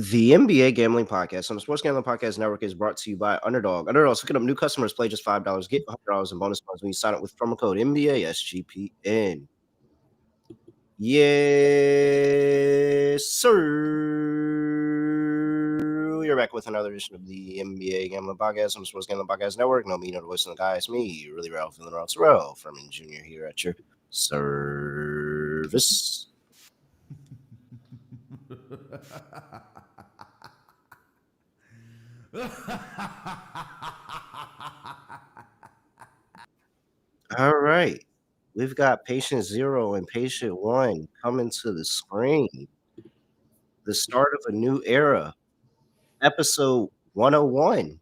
The NBA Gambling Podcast on the Sports Gambling Podcast Network is brought to you by Underdog. Underdog's hooking up new customers. Play just $5. Get $100 in bonus points when you sign up with promo code NBA SGPN. Yes, sir. We are back with another edition of the NBA Gambling Podcast on the Sports Gambling Podcast Network. No, me, no, the voice of the guy. It's me, really Ralph, feeling around Terrell Furman Jr. here at your service. All right. We've got patient 0 and patient 1 coming to the screen. The start of a new era. Episode 101.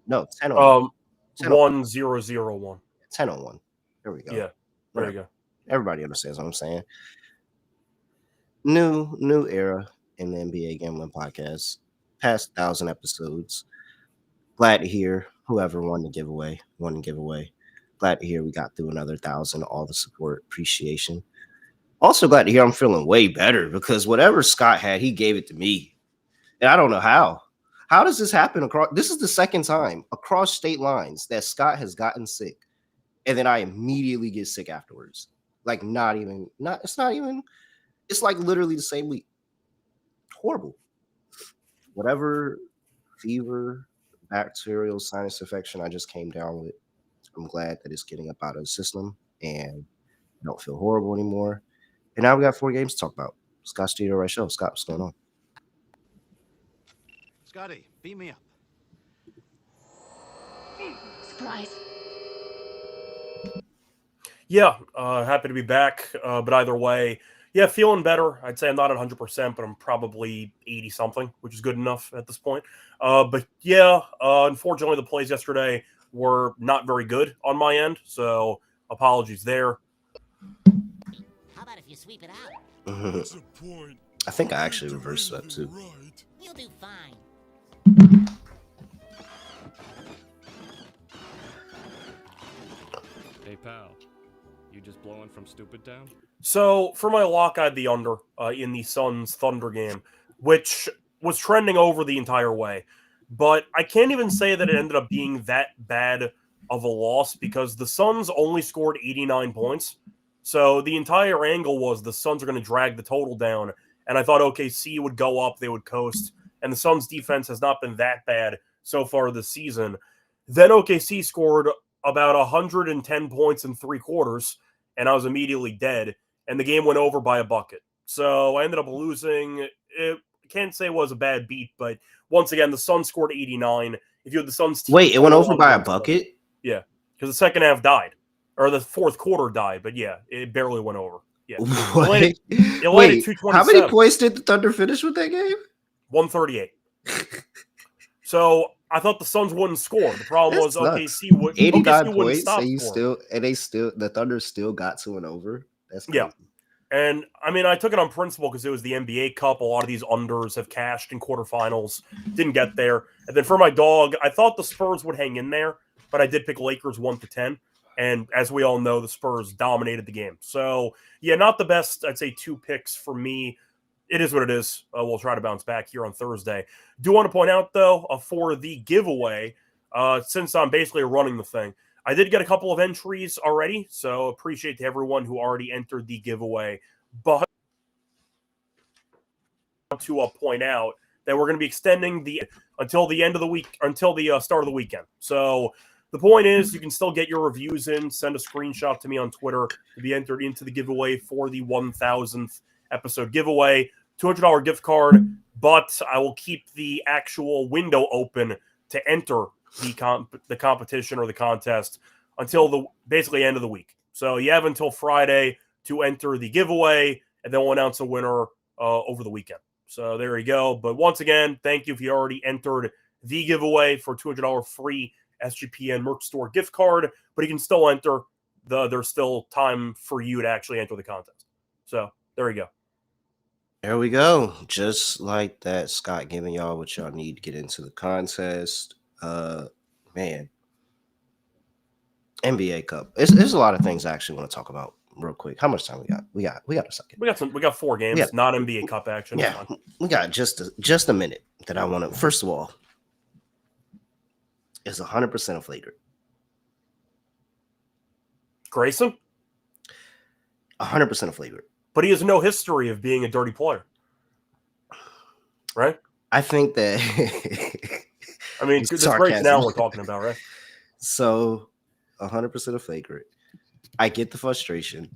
No, 1001. 1001. 1001. There we go. Yeah. There you go. Everybody understands what I'm saying. New era in the NBA Gambling Podcast. Past 1,000 episodes. Glad to hear whoever won the giveaway. Glad to hear we got through another 1,000. All the support, appreciation. Also glad to hear I'm feeling way better because whatever Scott had, he gave it to me. And I don't know how. How does this happen across? This is the second time across state lines that Scott has gotten sick. And then I immediately get sick afterwards. Like it's like literally the same week. Horrible. Whatever fever, bacterial sinus infection I just came down with. I'm glad that it's getting up out of the system and I don't feel horrible anymore. And now we got 4 games to talk about. Scott Reichel. Scott, what's going on? Scotty, beat me up. Surprise. Yeah, happy to be back. But either way, yeah, feeling better. I'd say I'm not at 100%, but I'm probably 80-something, which is good enough at this point. But yeah, unfortunately, the plays yesterday were not very good on my end, so apologies there. How about if you sweep it out? What's the point? I think I actually reversed that too. Right. You'll do fine. Hey pal, you just blowing from Stupid Town? So for my lock, I had the under in the Suns Thunder game, which was trending over the entire way. But I can't even say that it ended up being that bad of a loss because the Suns only scored 89 points. So the entire angle was the Suns are going to drag the total down. And I thought OKC would go up, they would coast. And the Suns defense has not been that bad so far this season. Then OKC scored about 110 points in 3 quarters, and I was immediately dead. And the game went over by a bucket. So I ended up losing. Can't say it was a bad beat, but once again, the Suns scored 89. If you had the Suns team, wait, it went over by a bucket? Yeah, because the second half died, or the fourth quarter died, but yeah, it barely went over. Yeah, Wait, wait, how many points did the Thunder finish with that game? 138. So I thought the Suns wouldn't score. The problem was OKC would 89 wouldn't points, stop and scoring. the Thunder still got to an over. That's crazy. Yeah. And, I mean, I took it on principle because it was the NBA Cup. A lot of these unders have cashed in quarterfinals. Didn't get there. And then for my dog, I thought the Spurs would hang in there, but I did pick Lakers 1-10. And as we all know, the Spurs dominated the game. So, yeah, not the best, I'd say, 2 picks for me. It is what it is. We'll try to bounce back here on Thursday. Do want to point out, though, for the giveaway, since I'm basically running the thing, I did get a couple of entries already, so appreciate to everyone who already entered the giveaway. But to point out that we're going to be extending until the end of the week, until the start of the weekend. So the point is, you can still get your reviews in. Send a screenshot to me on Twitter to be entered into the giveaway for the 1,000th episode giveaway. $200 gift card, but I will keep the actual window open to enter the competition or the contest until the basically end of the week. So you have until Friday to enter the giveaway, and then we'll announce a winner over the weekend. So there you go. But once again, thank you if you already entered the giveaway for $200 free SGPN merch store gift card, but you can still enter. There's still time for you to actually enter the contest. So there you go. There we go. Just like that, Scott giving y'all what y'all need to get into the contest. Man, NBA Cup. There's a lot of things I actually want to talk about. real quick. How much time we got? We got a second. We got 4 games, Yeah. non NBA Cup action. It's Yeah, fine. we got just a minute that I want to. First of all, it's 100% a flagrant. Grayson, 100% a flagrant. but he has no history of being a dirty player, right? I think that. I mean, It's this Grayson sarcasm. Allen we're talking about, right? So, 100% a flagrant. I get the frustration.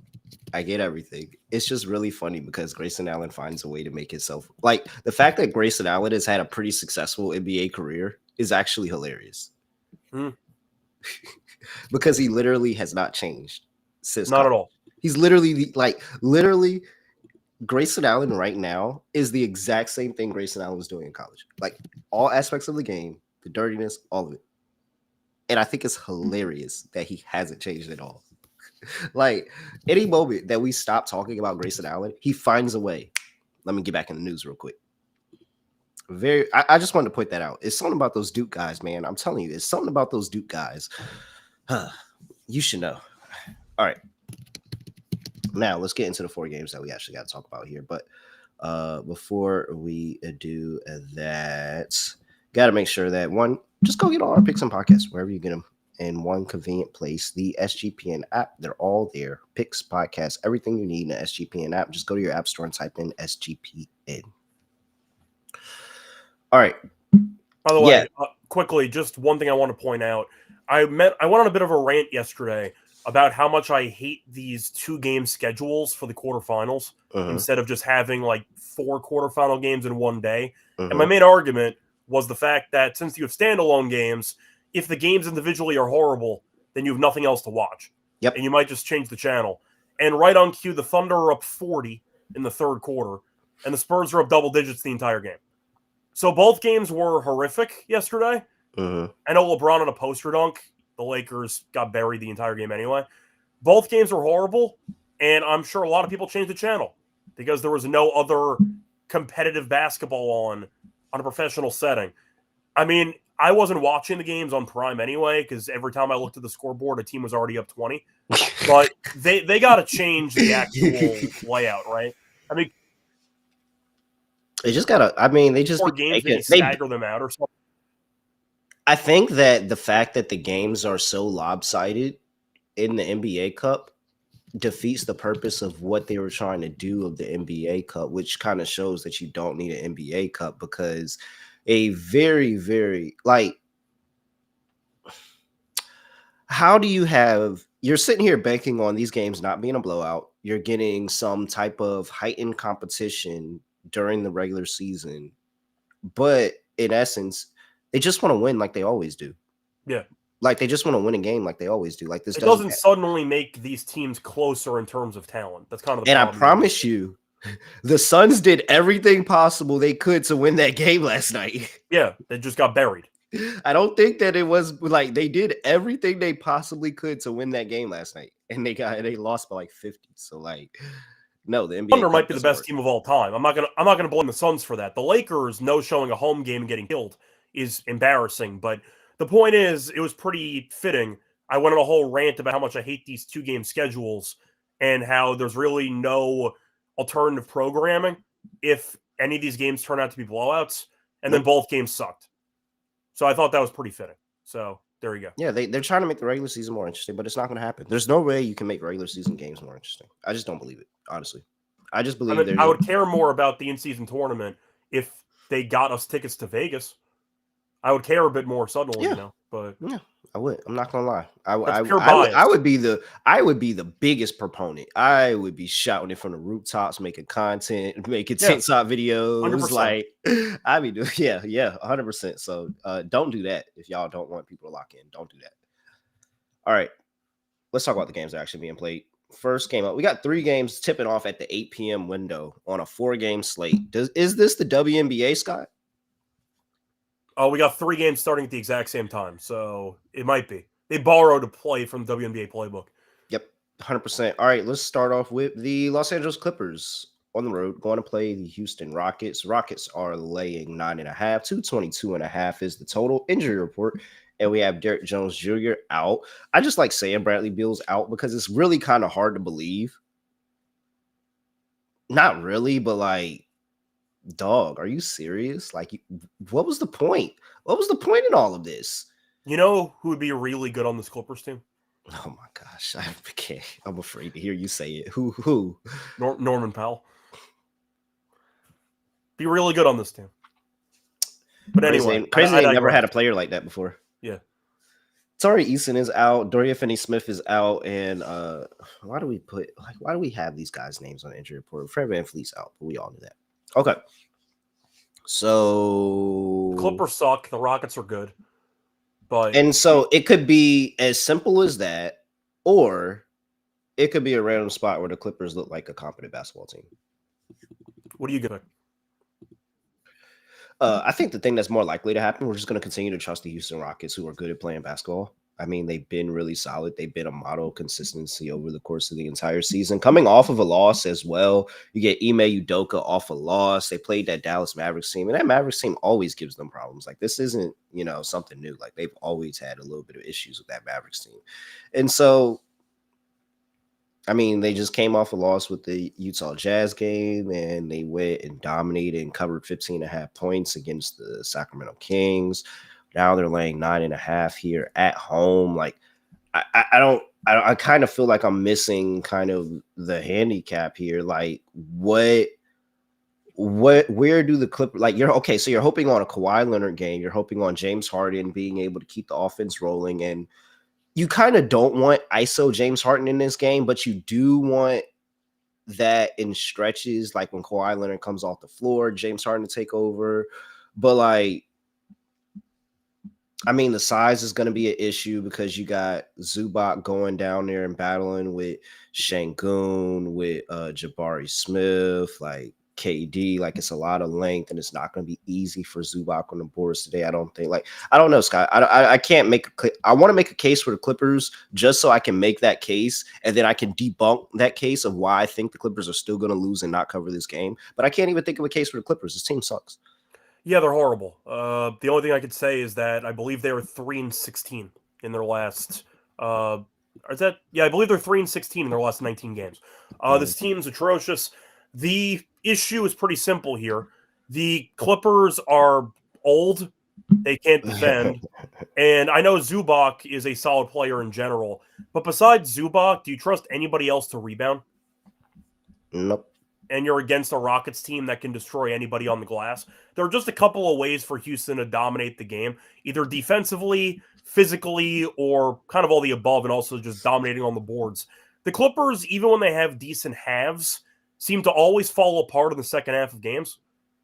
I get everything. It's just really funny because Grayson Allen finds a way to make himself like the fact that Grayson Allen has had a pretty successful NBA career is actually hilarious. Hmm. Because he literally has not changed since Not college. at all. He's literally Grayson Allen right now is the exact same thing Grayson Allen was doing in college. Like all aspects of the game, the dirtiness, all of it. And I think it's hilarious that he hasn't changed at all. Like any moment that we stop talking about Grayson Allen, he finds a way. Let me get back in the news real quick. I just wanted to point that out. It's something about those Duke guys, man. I'm telling you, it's something about those Duke guys. You should know. All right. Now let's get into the 4 games that we actually got to talk about here. But before we do that, got to make sure that one, just go get all our picks and podcasts wherever you get them in one convenient place. The SGPN app, they're all there. Picks, podcasts, everything you need in the SGPN app. Just go to your app store and type in SGPN. All right. By the way, quickly, just one thing I want to point out. I went on a bit of a rant yesterday about how much I hate these 2-game schedules for the quarterfinals instead of just having like 4 quarterfinal games in one day. And my main argument was the fact that since you have standalone games, if the games individually are horrible, then you have nothing else to watch. Yep. And you might just change the channel. And right on cue, the Thunder are up 40 in the third quarter, and the Spurs are up double digits the entire game. So both games were horrific yesterday. I know LeBron on a poster dunk. The Lakers got buried the entire game anyway. Both games were horrible, and I'm sure a lot of people changed the channel because there was no other competitive basketball on a professional setting. I mean, I wasn't watching the games on Prime anyway because every time I looked at the scoreboard, a team was already up 20. But they got to change the actual layout, right? I mean, they just got to. I mean, they just 4 games, maybe stagger them out or something. I think that the fact that the games are so lopsided in the NBA Cup defeats the purpose of what they were trying to do of the NBA Cup, which kind of shows that you don't need an NBA Cup because a very, very how do you have you're sitting here banking on these games not being a blowout. You're getting some type of heightened competition during the regular season, but in essence, they just want to win like they always do. Yeah. Like they just want to win a game like they always do. Like this doesn't suddenly make these teams closer in terms of talent. That's kind of the problem. And I promise you, the Suns did everything possible they could to win that game last night. Yeah, they just got buried. I don't think that it was like they did everything they possibly could to win that game last night, and they lost by like 50. So like, no, the NBA Thunder might be the best team of all time. I'm not gonna blame the Suns for that. The Lakers no showing a home game and getting killed is embarrassing, but the point is, it was pretty fitting. I went on a whole rant about how much I hate these 2-game schedules and how there's really no alternative programming if any of these games turn out to be blowouts, and then both games sucked. So I thought that was pretty fitting. So there you go. Yeah, they're trying to make the regular season more interesting, but it's not going to happen. There's no way you can make regular season games more interesting. I just don't believe it, honestly. I just believe I would care more about the in-season tournament if they got us tickets to Vegas. I would care a bit more suddenly, but yeah, I would. I'm not gonna lie. I would be the biggest proponent. I would be shouting it from the rooftops, making content, making TikTok videos. 100%. Like I mean, 100%. So don't do that if y'all don't want people to lock in. Don't do that. All right, let's talk about the games that are actually being played. First game up, we got 3 games tipping off at the 8 p.m. window on a 4-game slate. Is this the WNBA, Scott? Oh, we got 3 games starting at the exact same time, so it might be. They borrowed a play from the WNBA playbook. Yep, 100%. All right, let's start off with the Los Angeles Clippers on the road going to play the Houston Rockets. Rockets are laying 9.5. 222.5 is the total. Injury report and we have Derek Jones Jr. out. I just like saying Bradley Beal's out because it's really kind of hard to believe. Not really, but like, dog, are you serious? Like, what was the point? What was the point in all of this? You know who would be really good on this Clippers team? Oh my gosh, I can't. I'm afraid to hear you say it. Who? Norman Powell. Be really good on this team. But anyway, crazy they never had a player like that before. Yeah. Tari Eason is out. Dorian Finney-Smith is out, and why do we have these guys' names on the injury report? Fred VanVleet's out, but we all knew that. Okay. So the Clippers suck. The Rockets are good. And so it could be as simple as that, or it could be a random spot where the Clippers look like a competent basketball team. What are you gonna? I think the thing that's more likely to happen, we're just going to continue to trust the Houston Rockets, who are good at playing basketball. I mean, they've been really solid. They've been a model of consistency over the course of the entire season. Coming off of a loss as well, you get Ime Udoka off a loss. They played that Dallas Mavericks team, and that Mavericks team always gives them problems. Like, this isn't, something new. Like, they've always had a little bit of issues with that Mavericks team. And so, I mean, they just came off a loss with the Utah Jazz game, and they went and dominated and covered 15.5 points against the Sacramento Kings. Now they're laying 9.5 here at home. Like, I kind of feel like I'm missing kind of the handicap here. Like, where do the Clippers, like, you're hoping on a Kawhi Leonard game. You're hoping on James Harden being able to keep the offense rolling, and you kind of don't want ISO James Harden in this game, but you do want that in stretches, like when Kawhi Leonard comes off the floor, James Harden to take over. But like, I mean, the size is going to be an issue because you got Zubac going down there and battling with Şengün, with Jabari Smith, like KD. Like, it's a lot of length, and it's not going to be easy for Zubac on the boards today. I don't think. Like, I don't know, Scott. I can't make I want to make a case for the Clippers just so I can make that case, and then I can debunk that case of why I think the Clippers are still going to lose and not cover this game. But I can't even think of a case for the Clippers. This team sucks. Yeah, they're horrible. The only thing I could say is that I believe they were 3-16 in their last. I believe they're 3-16 in their last 19 games. This team's atrocious. The issue is pretty simple here. The Clippers are old. They can't defend. And I know Zubac is a solid player in general. But besides Zubac, do you trust anybody else to rebound? Nope. And you're against a Rockets team that can destroy anybody on the glass. There are just a couple of ways for Houston to dominate the game, either defensively, physically, or kind of all the above, and also just dominating on the boards. The Clippers, even when they have decent halves, seem to always fall apart in the second half of games.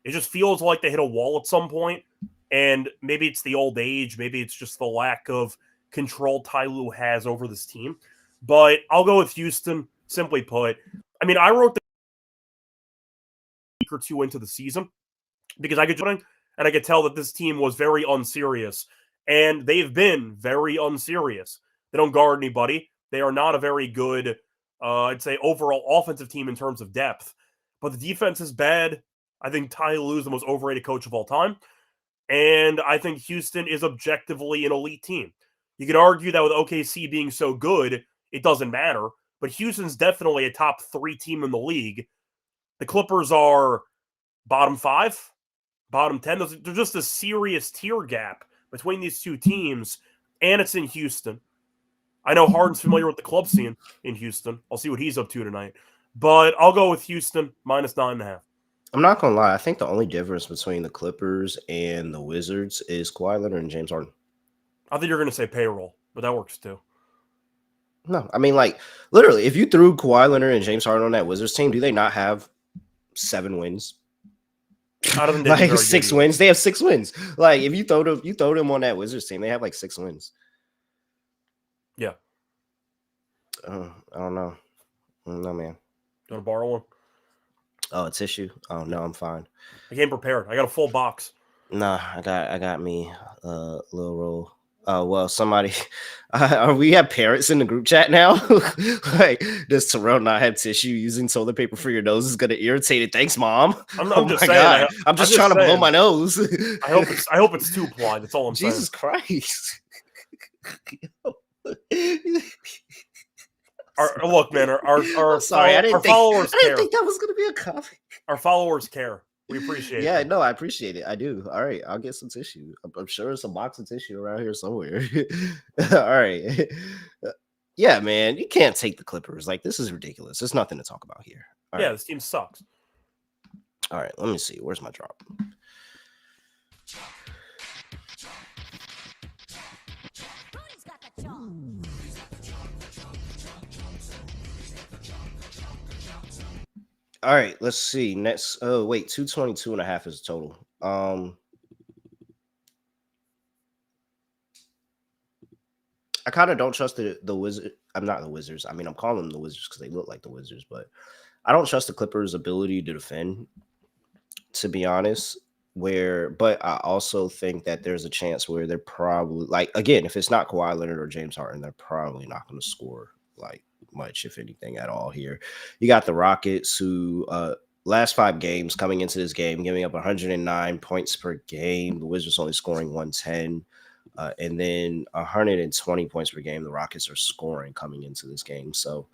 It just feels like they hit a wall at some point, and maybe it's the old age, maybe it's just the lack of control Ty Lue has over this team. But I'll go with Houston, simply put. I mean, I wrote the week or two into the season because I could tell that this team was very unserious, and they've been very unserious. They don't guard anybody. They are not a very good, I'd say, overall offensive team in terms of depth. But the defense is bad. I think Ty Lue is the most overrated coach of all time. And I think Houston is objectively an elite team. You could argue that with OKC being so good, it doesn't matter. But Houston's definitely a top 3 team in the league. The Clippers are bottom 5, bottom 10. There's just a serious tier gap between these two teams, and it's in Houston. I know Harden's familiar with the club scene in Houston. I'll see what he's up to tonight. But I'll go with Houston, minus 9.5. I'm not going to lie. I think the only difference between the Clippers and the Wizards is Kawhi Leonard and James Harden. I think you're going to say payroll, but that works too. No, I mean, like, literally, if you threw Kawhi Leonard and James Harden on that Wizards team, do they not have 7 wins? I don't think like 6 wins. They have 6 wins. Like, if you throw them on that Wizards team, they have like 6 wins. Yeah. I don't know. I don't know, man. Do you want to borrow one? Oh, a tissue? Oh no, I'm fine. I came prepared. I got a full box. Nah, I got me a little roll. Oh well, somebody. We have parents in the group chat now. Like, does Terrell not have tissue? Using toilet paper for your nose is gonna irritate it. Thanks, Mom. I'm just saying. I'm just trying to blow my nose. I hope it's 2-ply. That's all I'm saying. Jesus Christ. Look, man, I'm sorry. our followers I didn't care. think that was gonna be a comment. Our followers care. We appreciate it. Yeah, no, I appreciate it. I do. All right, I'll get some tissue. I'm sure there's a box of tissue around here somewhere. All right. Yeah, man, you can't take the Clippers. Like, this is ridiculous. There's nothing to talk about here. All Yeah, right. this team sucks. All right, let me see. Where's my drop? Who's got the chalk? All right, let's see. Next, oh wait, 222.5 is the total. I kind of don't trust the Wizard. I'm not the Wizards. I mean, I'm calling them the Wizards because they look like the Wizards, but I don't trust the Clippers' ability to defend, to be honest. But I also think that there's a chance where they're probably, like, again, if it's not Kawhi Leonard or James Harden, they're probably not going to score like much, if anything, at all here. You got the Rockets, who last 5 games coming into this game, giving up 109 points per game. The Wizards only scoring 110. And then 120 points per game the Rockets are scoring coming into this game. So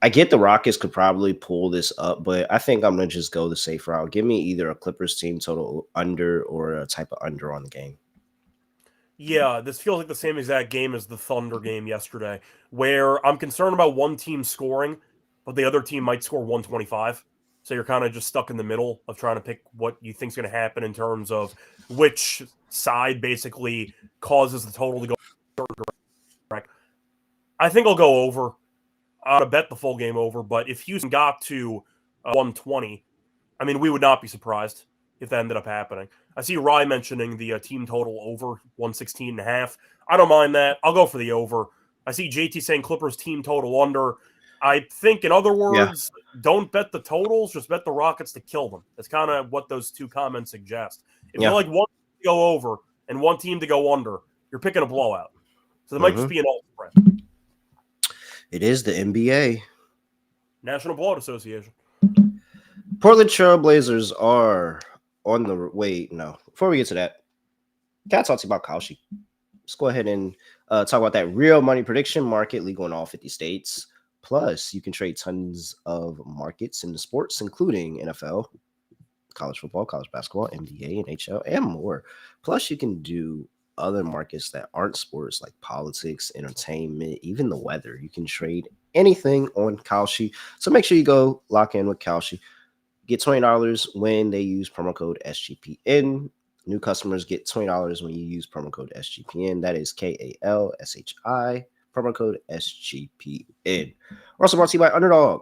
I get the Rockets could probably pull this up, but I think I'm going to just go the safe route. Give me either a Clippers team total under or a type of under on the game. Yeah, this feels like the same exact game as the Thunder game yesterday, where I'm concerned about one team scoring, but the other team might score 125. So you're kind of just stuck in the middle of trying to pick what you think is going to happen in terms of which side basically causes the total to go a certain direction. I think I'll go over. I'm going to bet the full game over, but if Houston got to 120, I mean, we would not be surprised if that ended up happening. I see Rye mentioning the team total over 116.5. I don't mind that. I'll go for the over. I see JT saying Clippers team total under. I think, in other words, don't bet the totals, just bet the Rockets to kill them. That's kind of what those two comments suggest. If you like one to go over and one team to go under, you're picking a blowout. So there might just be an alt spread. It is the NBA. National Blowout Association. Portland Trail Blazers are on the wait. No, before we get to that, gotta talk to you about Kalshi. Let's go ahead and talk about that real money prediction market, legal in all 50 states. Plus, you can trade tons of markets in the sports, including NFL, college football, college basketball, NBA, NHL, and more. Plus, you can do other markets that aren't sports, like politics, entertainment, even the weather. You can trade anything on Kalshi. So make sure you go lock in with Kalshi. Get $20 when they use promo code SGPN. New customers get $20 when you use promo code SGPN. That is KALSHI. Promo code SGPN. We're also brought to you by Underdog.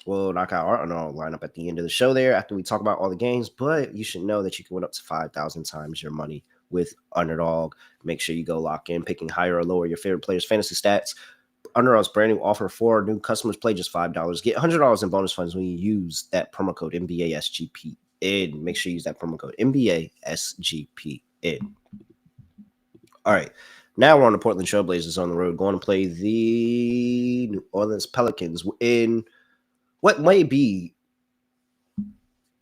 We'll knock out our Underdog lineup at the end of the show there after we talk about all the games, but you should know that you can win up to 5,000 times your money with Underdog. Make sure you go lock in, picking higher or lower your favorite players' fantasy stats. Underdog's brand new offer for new customers. Play just $5. Get $100 in bonus funds when you use that promo code NBASGPN. Make sure you use that promo code NBASGPN. All right. Now we're on the Portland Trail Blazers on the road, going to play the New Orleans Pelicans in what may be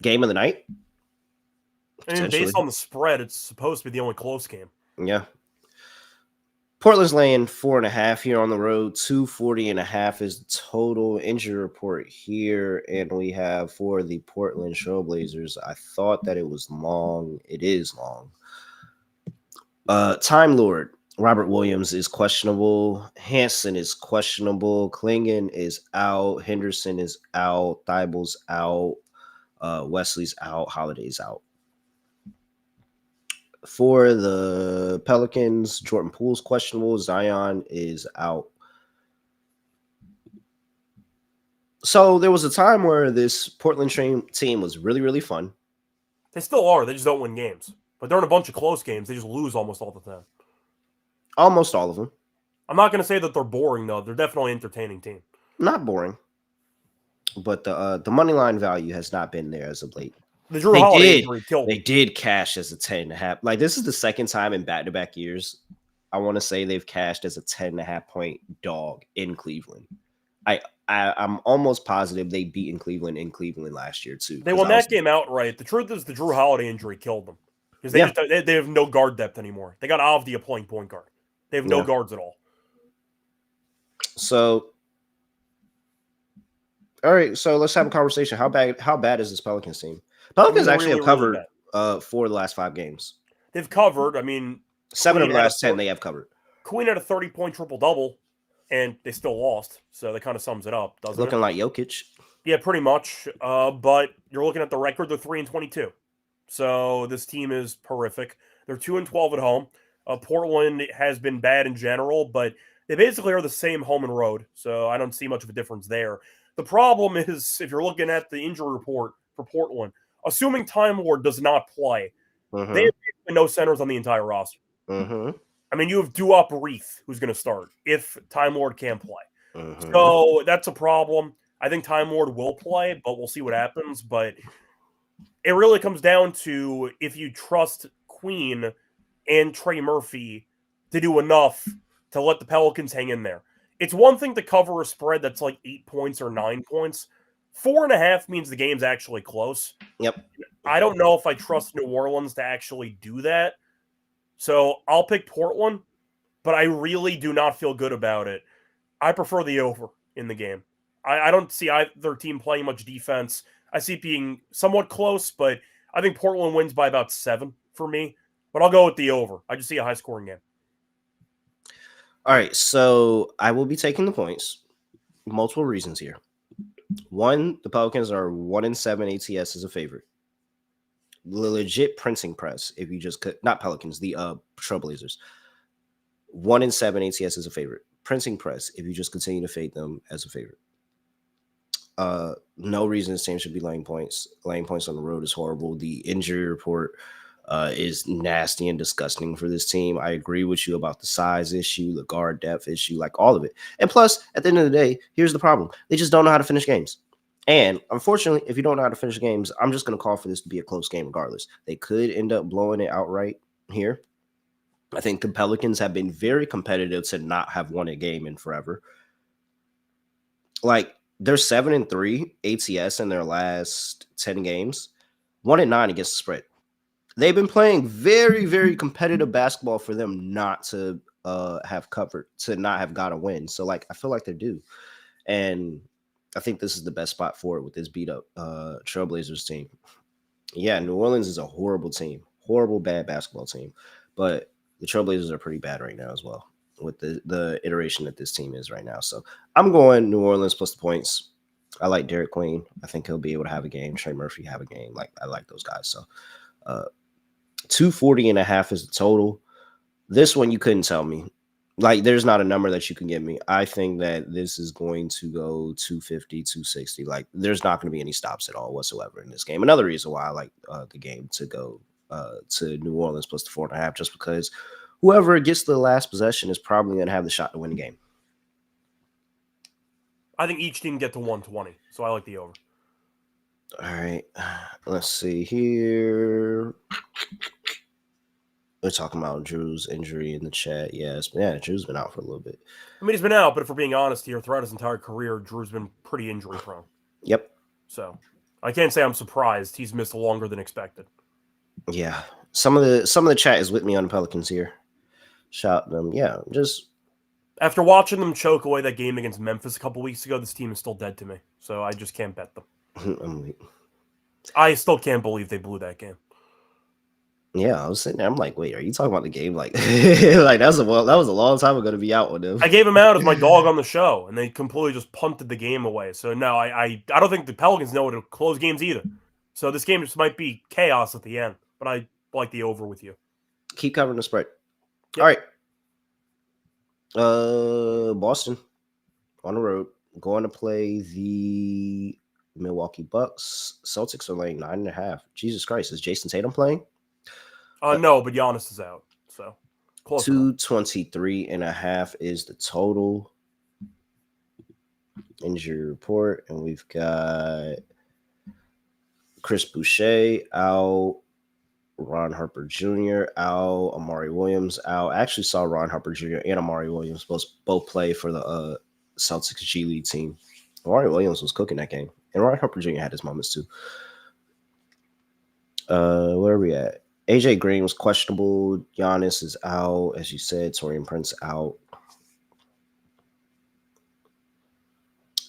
game of the night. I mean, based on the spread, it's supposed to be the only close game. Yeah. Portland's laying 4.5 here on the road. 240.5 is the total injury report here. And we have for the Portland Trail Blazers, I thought that it was long. It is long. Time Lord. Robert Williams is questionable. Hansen is questionable. Klingon is out. Henderson is out. Thibel's out. Wesley's out. Holiday's out. For the Pelicans, Jordan Poole's questionable. Zion is out. So there was a time where this Portland team was really, really fun. They still are. They just don't win games. But they're in a bunch of close games. They just lose almost all the time. Almost all of them. I'm not going to say that they're boring, though. They're definitely an entertaining team. Not boring. But the money line value has not been there as of late. The Drew Holiday injury killed them. They did cash as a 10.5. Like, this is the second time in back-to-back years, I want to say they've cashed as a 10.5 point dog in Cleveland. I'm almost positive they beat in Cleveland last year, too. They won that game outright. The truth is the Drew Holiday injury killed them. Because they have no guard depth anymore. They got Avdi a point guard. They have no Yeah. guards at all. So, all right. So let's have a conversation. How bad is this Pelicans team? Pelicans they're actually really, have really covered bad. 4 of the last 5 games. They've covered. I mean, 7 of Queen the had a last 10 they have covered. Queen had a 30-point triple-double, and they still lost. So that kind of sums it up, doesn't Looking it? like Jokic. Yeah, pretty much. But you're looking at the record, they're 3-22. So this team is horrific. They're 2-12 at home. Portland has been bad in general, but they basically are the same home and road. So I don't see much of a difference there. The problem is, if you're looking at the injury report for Portland, assuming Time Lord does not play, they Mm-hmm. have no centers on the entire roster. Mm-hmm. I mean, you have Duop Reith, who's going to start if Time Lord can't play. Mm-hmm. So that's a problem. I think Time Lord will play, but we'll see what happens. But it really comes down to if you trust Queen and Trey Murphy to do enough to let the Pelicans hang in there. It's one thing to cover a spread that's like 8 points or 9 points. 4.5 means the game's actually close. Yep. I don't know if I trust New Orleans to actually do that. So I'll pick Portland, but I really do not feel good about it. I prefer the over in the game. I don't see either team playing much defense. I see it being somewhat close, but I think Portland wins by about 7 for me. But I'll go with the over. I just see a high-scoring game. All right, so I will be taking the points. Multiple reasons here. One, the Pelicans are 1-7 ATS as a favorite. Legit printing press. If you just could, not Pelicans, the Trailblazers. 1-7 ATS as a favorite. Printing press. If you just continue to fade them as a favorite. No reason this team should be laying points. Laying points on the road is horrible. The injury report is nasty and disgusting for this team. I agree with you about the size issue, the guard depth issue, like all of it. And plus, at the end of the day, here's the problem. They just don't know how to finish games. And unfortunately, if you don't know how to finish games, I'm just going to call for this to be a close game regardless. They could end up blowing it outright here. I think the Pelicans have been very competitive to not have won a game in forever. Like, they're 7-3 ATS in their last 10 games, 1-9 against the spread. They've been playing very, very competitive basketball for them not to have covered, to not have got a win. So, like, I feel like they're due. And I think this is the best spot for it with this beat up Trailblazers team. Yeah, New Orleans is a horrible team, horrible, bad basketball team. But the Trailblazers are pretty bad right now as well with the iteration that this team is right now. So I'm going New Orleans plus the points. I like Derek Queen. I think he'll be able to have a game. Trey Murphy have a game. Like, I like those guys. So 240.5 is the total. This one you couldn't tell me. Like, there's not a number that you can give me. I think that this is going to go 250, 260. Like, there's not going to be any stops at all whatsoever in this game. Another reason why I like the game to go to New Orleans plus the 4.5, just because whoever gets the last possession is probably going to have the shot to win the game. I think each team get to 120, so I like the over. All right. Let's see here. We're talking about Drew's injury in the chat. Yes, yeah, Drew's been out for a little bit. I mean, he's been out, but if we're being honest here, throughout his entire career, Drew's been pretty injury prone. Yep. So I can't say I'm surprised he's missed longer than expected. Yeah. Some of the chat is with me on the Pelicans here. Shout them. Yeah, just after watching them choke away that game against Memphis a couple weeks ago, this team is still dead to me. So I just can't bet them. I still can't believe they blew that game. Yeah, I was sitting there. I'm like, wait, are you talking about the game? Like, like that was a long time ago to be out with them. I gave him out as my dog on the show, and they completely just punted the game away. So no, I don't think the Pelicans know how to close games either. So this game just might be chaos at the end. But I like the over with you. Keep covering the spread. Yep. All right. Boston on the road going to play the Milwaukee Bucks. Celtics are laying 9.5. Jesus Christ, is Jason Tatum playing? No, but Giannis is out. So close. 223.5 is the total injury report, and we've got Chris Boucher out, Ron Harper Jr. out, Amari Williams out. I actually saw Ron Harper Jr. and Amari Williams both play for the Celtics G League team. Amari Williams was cooking that game, and Ron Harper Jr. had his moments too. Where are we at? AJ Green was questionable. Giannis is out, as you said. Torian Prince out.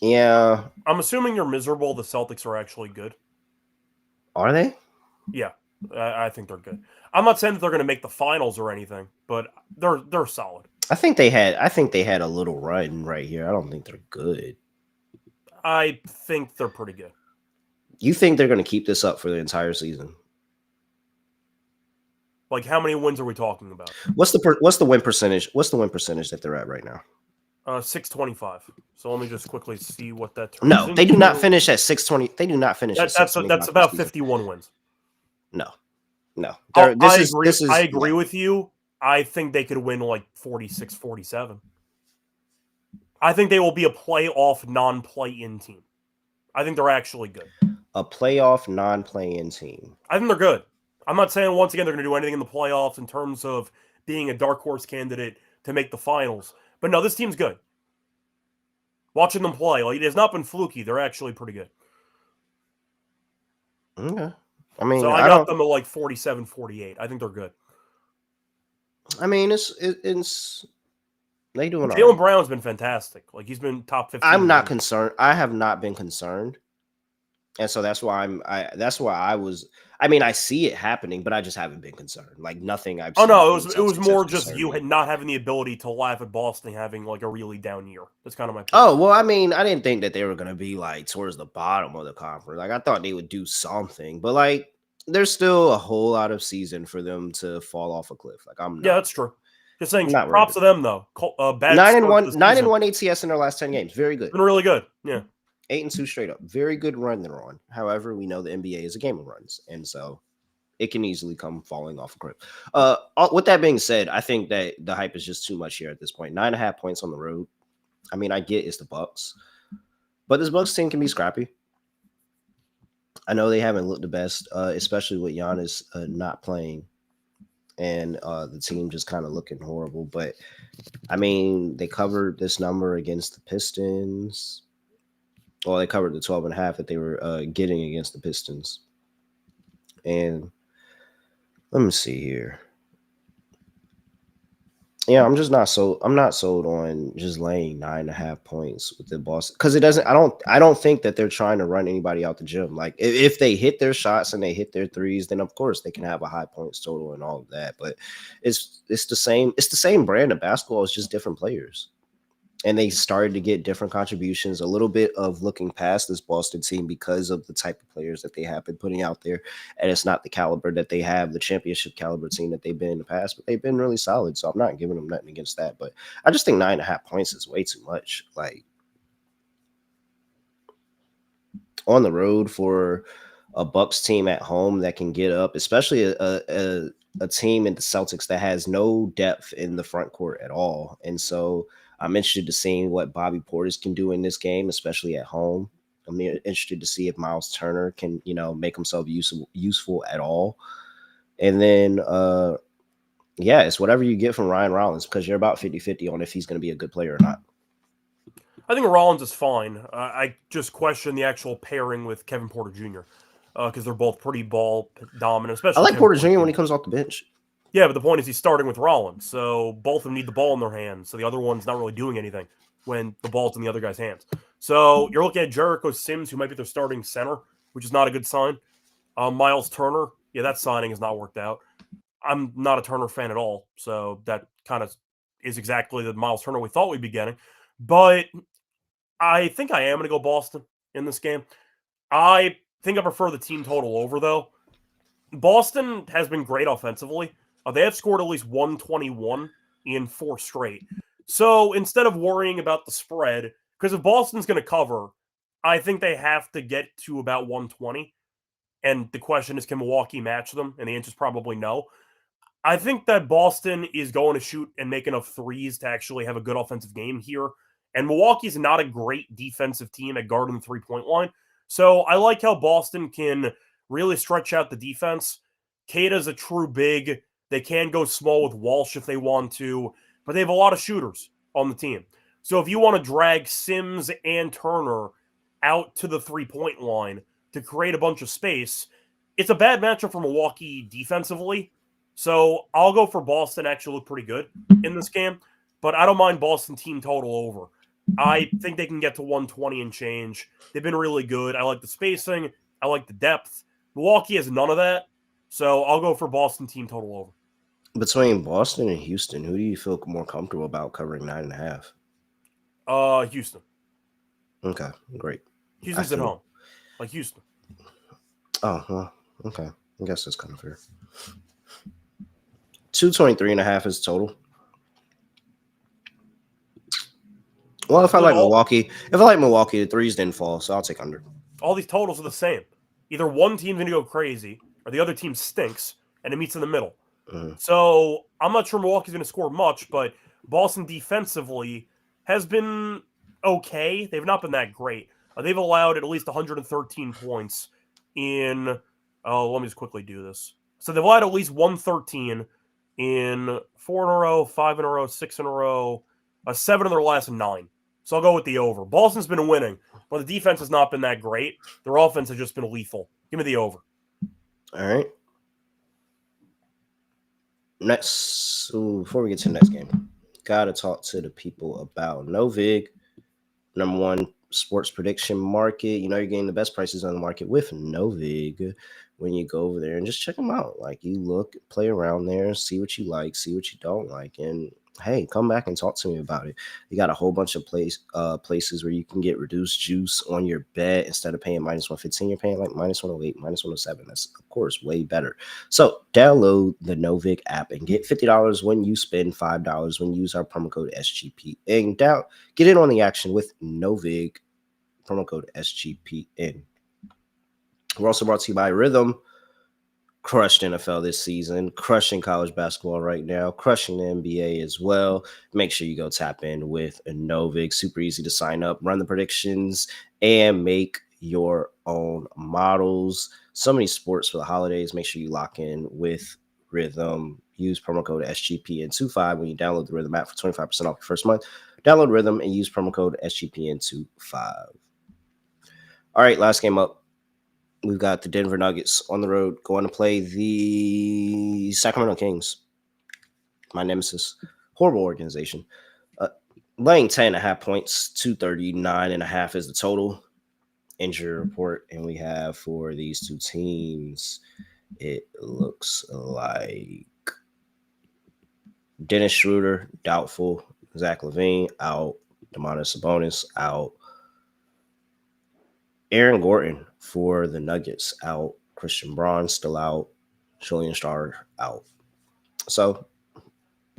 Yeah, I'm assuming you're miserable. The Celtics are actually good. are they? Yeah, I think they're good. I'm not saying that they're going to make the finals or anything, but they're solid. I think they had a little run right here. I don't think they're good. I think they're pretty good. You think they're going to keep this up for the entire season? Like, how many wins are we talking about? What's the win percentage? What's the win percentage that they're at right now? 625. So let me just quickly see what that turns No, they do not into. finish at 620. They do not finish at 625. That's about 51 wins. No. I I agree with you. I think they could win like 46, 47. I think they will be a playoff non-play-in team. I think they're actually good. A playoff non-play-in team. I think they're good. I'm not saying once again they're going to do anything in the playoffs in terms of being a dark horse candidate to make the finals. But no, this team's good. Watching them play, like, it has not been fluky. They're actually pretty good. Okay. I mean, so I got them at like 47, 48. I think they're good. I mean, it's they doing. Jaylen Brown's been fantastic. Like, he's been top 15. I'm not concerned. I have not been concerned, and so that's why I was. I mean, I see it happening, but I just haven't been concerned. Like, nothing I've. Oh seen no, it was has more just concerned you me. not having the ability to laugh at Boston having like a really down year. That's kind of my point. Oh well, I mean, I didn't think that they were gonna be like towards the bottom of the conference. Like, I thought they would do something, but like, there's still a whole lot of season for them to fall off a cliff. Like, I'm not. Yeah, that's true. Just saying, Not props to them though. Bad 9-1 ATS in their last 10 games. Very good. Been really good. Yeah. 8-2 straight up. Very good run they're on. However, we know the NBA is a game of runs, and so it can easily come falling off a cliff. With that being said, I think that the hype is just too much here at this point. 9.5 points on the road. I mean, I get it's the Bucks, but this Bucks team can be scrappy. I know they haven't looked the best, especially with Giannis not playing, and the team just kind of looking horrible. But I mean, they covered this number against the Pistons. Well, they covered the 12.5 that they were getting against the Pistons. And let me see here. Yeah, I'm not sold on just laying 9.5 points with the Boston, because it doesn't. I don't think that they're trying to run anybody out the gym. Like, if they hit their shots and they hit their threes, then of course they can have a high points total and all of that. But it's the same. It's the same brand of basketball. It's just different players. And they started to get different contributions, a little bit of looking past this Boston team because of the type of players that they have been putting out there. And it's not the caliber that they have, the championship caliber team that they've been in the past, but they've been really solid. So I'm not giving them nothing against that. But I just think 9.5 points is way too much. Like, on the road for a Bucks team at home that can get up, especially a team in the Celtics that has no depth in the front court at all. And so I'm interested to see what Bobby Portis can do in this game, especially at home. I'm interested to see if Miles Turner can, make himself useful at all. And then, it's whatever you get from Ryan Rollins, because you're about 50-50 on if he's going to be a good player or not. I think Rollins is fine. I just question the actual pairing with Kevin Porter Jr. Because they're both pretty ball dominant. Especially I like Kevin Porter Jr. when he comes off the bench. Yeah, but the point is he's starting with Rollins, so both of them need the ball in their hands. So the other one's not really doing anything when the ball's in the other guy's hands. So you're looking at Jericho Sims, who might be their starting center, which is not a good sign. Miles Turner, that signing has not worked out. I'm not a Turner fan at all, so that kind of is exactly the Miles Turner we thought we'd be getting. But I think I am going to go Boston in this game. I think I prefer the team total over, though. Boston has been great offensively. They have scored at least 121 in 4 straight. So instead of worrying about the spread, because if Boston's going to cover, I think they have to get to about 120. And the question is, can Milwaukee match them? And the answer is probably no. I think that Boston is going to shoot and make enough threes to actually have a good offensive game here. And Milwaukee's not a great defensive team at guarding the three-point line. So I like how Boston can really stretch out the defense. Kata's a true big. They can go small with Walsh if they want to, but they have a lot of shooters on the team. So if you want to drag Sims and Turner out to the three-point line to create a bunch of space, it's a bad matchup for Milwaukee defensively. So I'll go for Boston. Actually look pretty good in this game. But I don't mind Boston team total over. I think they can get to 120 and change. They've been really good. I like the spacing. I like the depth. Milwaukee has none of that. So I'll go for Boston team total over. Between Boston and Houston, who do you feel more comfortable about covering 9.5? Houston. Okay, great. Houston's at home. Like Houston. Oh, well, okay. I guess that's kind of fair. 223.5 is total. Well, if I like Milwaukee, the threes didn't fall, so I'll take under. All these totals are the same. Either one team's going to go crazy, or the other team stinks, and it meets in the middle. Mm-hmm. So I'm not sure Milwaukee's going to score much, but Boston defensively has been okay. They've not been that great. They've allowed at least 113 points in. Let me just quickly do this. So they've allowed at least 113 in 4 in a row, 5 in a row, 6 in a row, 7 in their last 9. So I'll go with the over. Boston's been winning, but the defense has not been that great. Their offense has just been lethal. Give me the over. All right. Next, before we get to the next game, gotta talk to the people about Novig, number one sports prediction market. You know you're getting the best prices on the market with Novig when you go over there and just check them out. Like, you look, play around there, see what you like, see what you don't like, and hey, come back and talk to me about it. You got a whole bunch of places where you can get reduced juice on your bet. Instead of paying minus 115, you're paying like minus 108, minus 107. That's, of course, way better. So download the Novig app and get $50 when you spend $5 when you use our promo code SGPN. Get in on the action with Novig, promo code SGPN. We're also brought to you by Rhythm. Crushed NFL this season, crushing college basketball right now, crushing the NBA as well. Make sure you go tap in with Novig. Super easy to sign up, run the predictions, and make your own models. So many sports for the holidays. Make sure you lock in with Rhythm. Use promo code SGPN25 when you download the Rhythm app for 25% off your first month. Download Rhythm and use promo code SGPN25. All right, last game up. We've got the Denver Nuggets on the road going to play the Sacramento Kings. My nemesis. Horrible organization. Laying 10.5 points, 239.5 is the total. Injury report. And we have for these two teams, it looks like Dennis Schroeder, doubtful. Zach LaVine, out. Domantas Sabonis, out. Aaron Gordon for the Nuggets, out. Christian Braun still out. Julian Starr out. So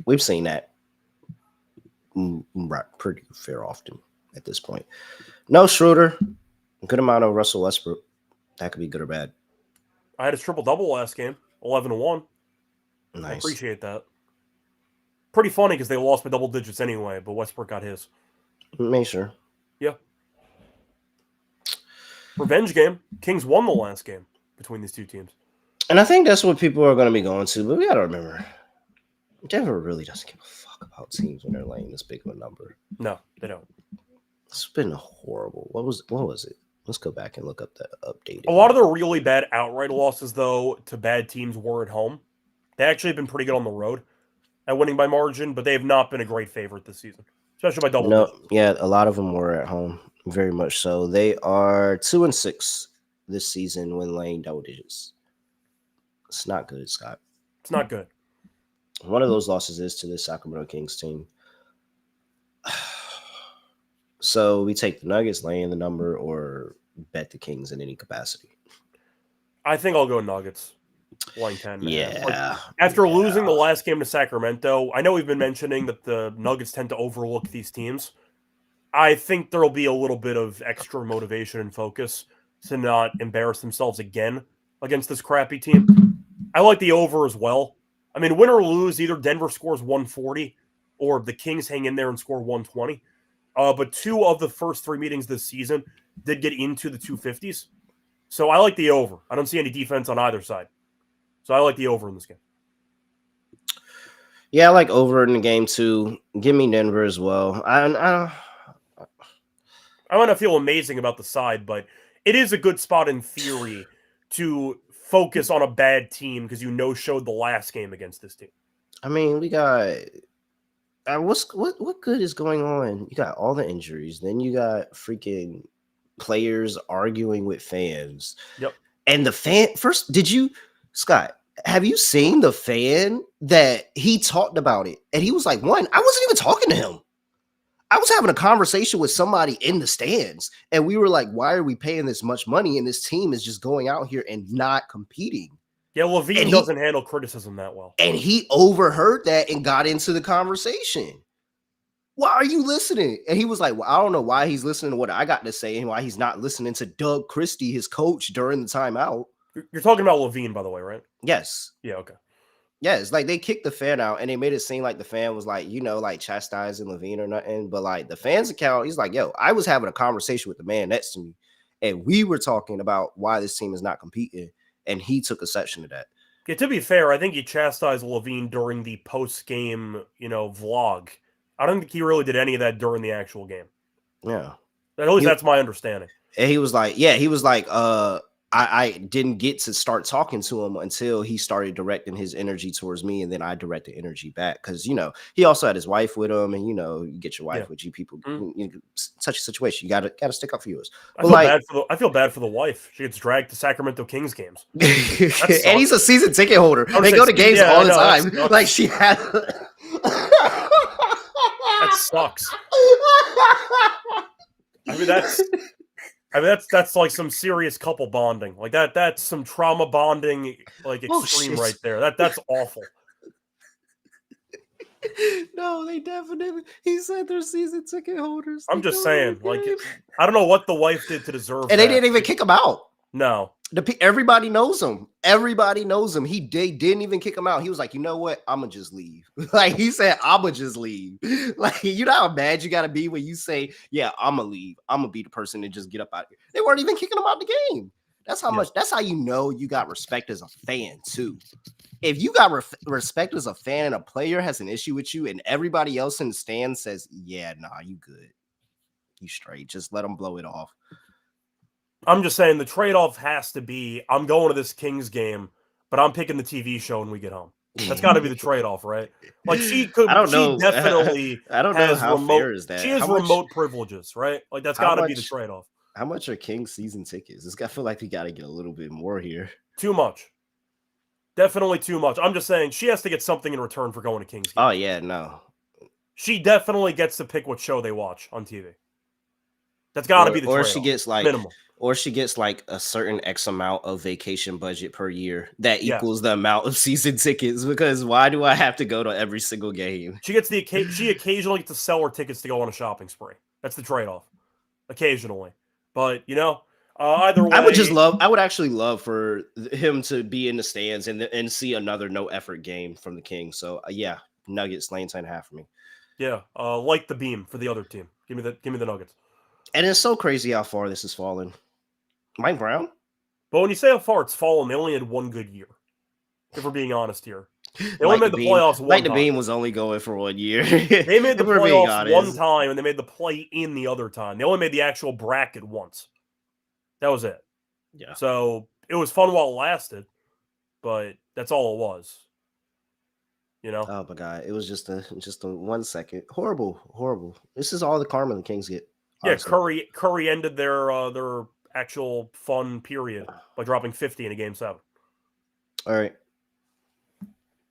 we've seen that pretty fair often at this point. No Schroeder. Good amount of Russell Westbrook. That could be good or bad. I had a triple-double last game, 11-1. Nice. I appreciate that. Pretty funny because they lost by double digits anyway, but Westbrook got his. Make sure. Yeah. Revenge game. Kings won the last game between these two teams. And I think that's what people are going to be going to, but we got to remember, Denver really doesn't give a fuck about teams when they're laying this big of a number. No, they don't. It's been horrible. What was it? Let's go back and look up the update. A lot of the really bad outright losses, though, to bad teams were at home. They actually have been pretty good on the road at winning by margin, but they have not been a great favorite this season, especially by double digits. Yeah, a lot of them were at home, very much so. They are 2-6 this season when laying double digits. It's not good, Scott. It's not good. One of those losses is to the Sacramento Kings team. So we take the Nuggets laying the number or bet the Kings in any capacity. I think I'll go Nuggets. Laying 10. Yeah. After losing the last game to Sacramento, I know we've been mentioning that the Nuggets tend to overlook these teams. I think there will be a little bit of extra motivation and focus to not embarrass themselves again against this crappy team. I like the over as well. I mean, win or lose, either Denver scores 140 or the Kings hang in there and score 120. But 2 of the first 3 meetings this season did get into the 250s. So I like the over. I don't see any defense on either side. So I like the over in this game. Yeah, I like over in the game too. Give me Denver as well. I might not feel amazing about the side, but it is a good spot in theory to focus on a bad team because you no-showed the last game against this team. I mean, we got what good is going on? You got all the injuries, then you got freaking players arguing with fans. Yep. And the fan first, Scott, have you seen the fan that he talked about it? And he was like, one, I wasn't even talking to him. I was having a conversation with somebody in the stands, and we were like, why are we paying this much money? And this team is just going out here and not competing. Yeah, Levine doesn't handle criticism that well. And he overheard that and got into the conversation. Why are you listening? And he was like, well, I don't know why he's listening to what I got to say and why he's not listening to Doug Christie, his coach, during the timeout. You're talking about Levine, by the way, right? Yes. Yeah, okay. Yes, like they kicked the fan out and they made it seem like the fan was like, like chastising Levine or nothing. But like the fans account, he's like, yo, I was having a conversation with the man next to me and we were talking about why this team is not competing. And he took a section of that. Yeah, to be fair, I think he chastised Levine during the post-game, vlog. I don't think he really did any of that during the actual game. Yeah. At least that's my understanding. And he was like, I didn't get to start talking to him until he started directing his energy towards me, and then I directed energy back because he also had his wife with him, and you get your wife with you people. Such a situation, you gotta stick up for yours. I feel bad for the wife. She gets dragged to Sacramento Kings games, and he's a season ticket holder. They go to games all the time. Like she had. That sucks. That's like some serious couple bonding. Like that's some trauma bonding, like extreme right there. That's awful. No, they definitely. He said they're season ticket holders. I'm just saying, like, I don't know what the wife did to deserve. And they didn't even kick him out. No. Everybody knows him. Everybody knows him. They didn't even kick him out. He was like, you know what? I'm going to just leave. Like he said, I'm going to just leave. Like, you know how bad you got to be when you say, yeah, I'm going to leave. I'm going to be the person to just get up out of here. They weren't even kicking him out the game. That's how much. That's how you know you got respect as a fan too. If you got respect as a fan and a player has an issue with you and everybody else in the stand says, yeah, nah, you good. You straight. Just let them blow it off. I'm just saying the trade-off has to be I'm going to this Kings game, but I'm picking the TV show when we get home. That's got to be the trade-off, right? Like she could. I don't know. Definitely. I don't know how fair is that. She has remote privileges, right? Like that's got to be the trade-off. How much are Kings season tickets? I feel like we got to get a little bit more here. Too much. Definitely too much. I'm just saying she has to get something in return for going to Kings. Oh yeah, no. She definitely gets to pick what show they watch on TV. That's got to be the trade-off. Or she gets like minimal. Or she gets like a certain X amount of vacation budget per year that equals the amount of season tickets. Because why do I have to go to every single game? She occasionally gets to sell her tickets to go on a shopping spree. That's the trade-off. Occasionally, but either way, I would actually love for him to be in the stands and see another no effort game from the Kings. So yeah, Nuggets lane 10.5 for me. Yeah, like the beam for the other team. Give me the Nuggets. And it's so crazy how far this has fallen. Mike Brown? But when you say how far it's fallen, they only had one good year. If we're being honest here. They only made the playoffs one time. The Beam was only going for 1 year. They made the playoffs one time, and they made the play-in the other time. They only made the actual bracket once. That was it. Yeah. So it was fun while it lasted, but that's all it was. Oh my God. It was just a 1 second. Horrible. This is all the karma the Kings get. Honestly. Yeah, Curry ended their actual fun period by dropping 50 in a game 7. All right.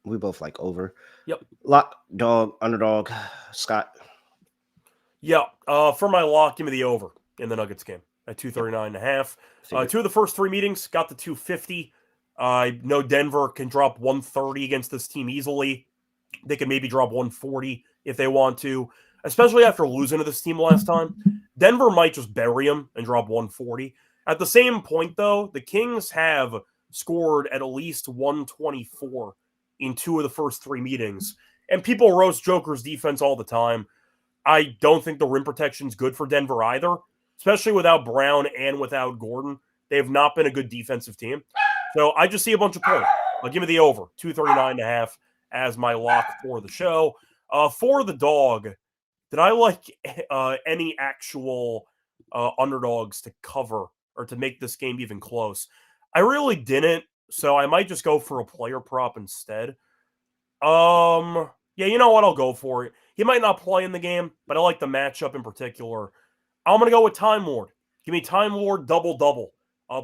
We both like over. Yep. Lock, dog, underdog, Scott. Yeah. For my lock, give me the over in the Nuggets game at 239.5. 2 of the first 3 meetings got the 250. I know Denver can drop 130 against this team easily. They can maybe drop 140 if they want to, especially after losing to this team last time. Denver might just bury them and drop 140. At the same point, though, the Kings have scored at least 124 in 2 of the first 3 meetings. And people roast Joker's defense all the time. I don't think the rim protection is good for Denver either, especially without Brown and without Gordon. They have not been a good defensive team. So I just see a bunch of points. I'll give me the over, 239.5 as my lock for the show. For the dog, did I like any actual underdogs to cover or to make this game even close? I really didn't. so I might just go for a player prop instead. Yeah, you know what? I'll go for it. He might not play in the game, but I like the matchup in particular. I'm going to go with Time Lord. Give me Time Lord double-double,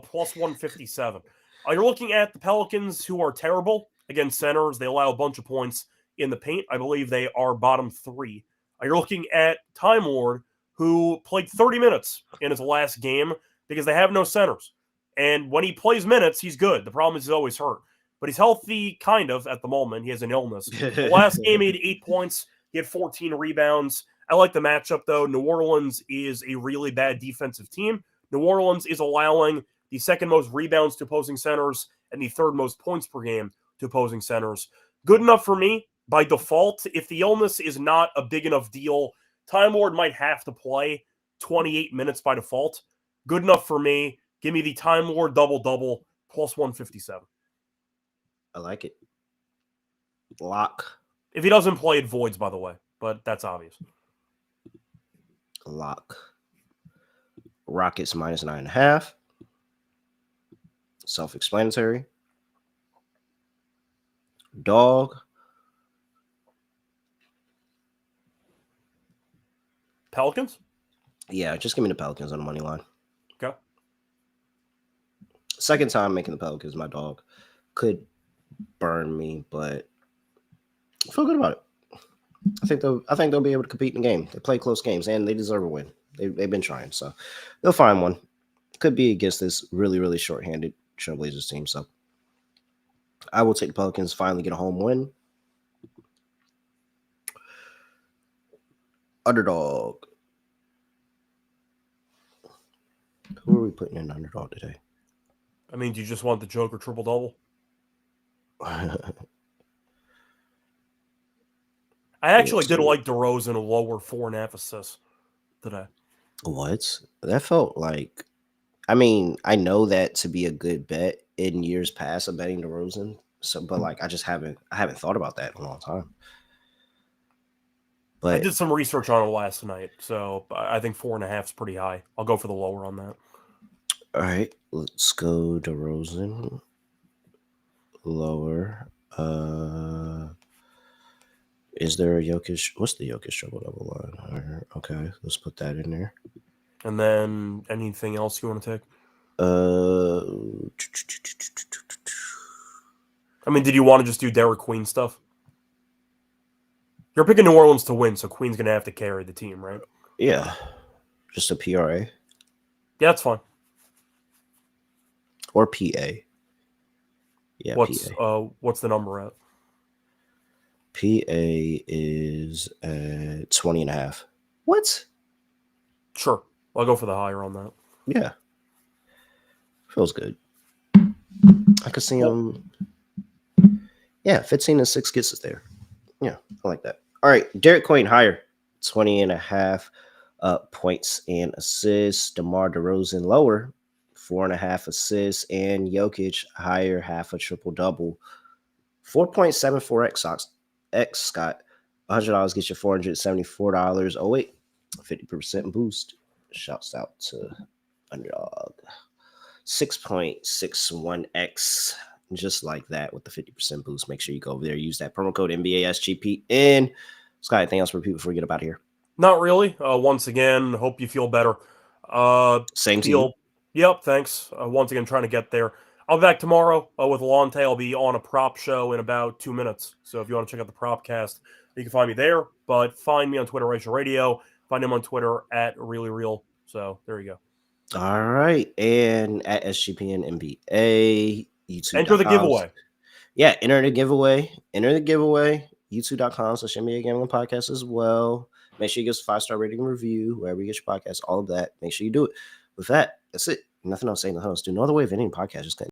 plus 157. You're looking at the Pelicans, who are terrible against centers. They allow a bunch of points in the paint. I believe they are bottom 3. You're looking at Time Lord, who played 30 minutes in his last game because they have no centers. And when he plays minutes, he's good. The problem is he's always hurt. But he's healthy, kind of, at the moment. He has an illness. The last game, he had 8 points. He had 14 rebounds. I like the matchup, though. New Orleans is a really bad defensive team. New Orleans is allowing the second most rebounds to opposing centers and the third most points per game to opposing centers. Good enough for me. By default, if the illness is not a big enough deal, Time Lord might have to play 28 minutes by default. Good enough for me. Give me the Time Lord double-double, plus 157. I like it. Lock. If he doesn't play, it voids, by the way. But that's obvious. Lock. Rockets minus 9.5. Self-explanatory. Dog. Pelicans? Yeah, just give me the Pelicans on the money line. Okay. Second time making the Pelicans my dog. Could burn me, but I feel good about it. I think they'll be able to compete in the game. They play close games and they deserve a win. They've been trying, so they'll find one. Could be against this really, really short-handed Trailblazers team. So I will take the Pelicans, finally get a home win. Underdog. Who are we putting in underdog today? I mean, do you just want the Joker triple-double? I actually did like DeRozan a lower 4.5 assists today. What? That felt like, I mean, I know that to be a good bet in years past of betting DeRozan. So, but like, I haven't thought about that in a long time. But I did some research on it last night, so I think 4.5 is pretty high. I'll go for the lower on that. All right, let's go DeRozan. Lower. Is there a Jokic? What's the Jokic triple-double line? All right, okay, let's put that in there. And then anything else you want to take? I mean, did you want to just do Derek Queen stuff? You're picking New Orleans to win, so Queen's going to have to carry the team, right? Yeah, just a PRA. Yeah, that's fine. Or PA. Yeah, PA. What's the number at? PA is at 20.5. What? Sure. I'll go for the higher on that. Yeah. Feels good. I could see him. Yeah, 15-6 gets us there. Yeah, I like that. All right, Derek Queen higher. 20.5 points and assists. DeMar DeRozan lower. 4.5 assists. And Jokic higher, half a triple-double. 4.74x Scott. $100 gets you $474. Oh, wait. 50% boost. Shouts out to Underdog. 6.61x. Just like that with the 50% boost. Make sure you go over there. Use that promo code NBA SGPN. Scott, anything else for people before we get up out of here? Not really. Once again, hope you feel better. Same to you. Yep, thanks. Once again, trying to get there. I'll be back tomorrow with Lonte. I'll be on a prop show in about 2 minutes. So if you want to check out the Propcast, you can find me there. But find me on Twitter, Racial Radio. Find him on Twitter at ReallyReal. So there you go. All right. And at SGPN NBA, YouTube. Enter the giveaway. Yeah, enter the giveaway. YouTube.com/NBA Gambling Podcast as well. Make sure you give us a 5-star rating and review, wherever you get your podcast, all of that. Make sure you do it. With that, that's it. Nothing else to say, nothing else to do. No other way of ending podcast. Just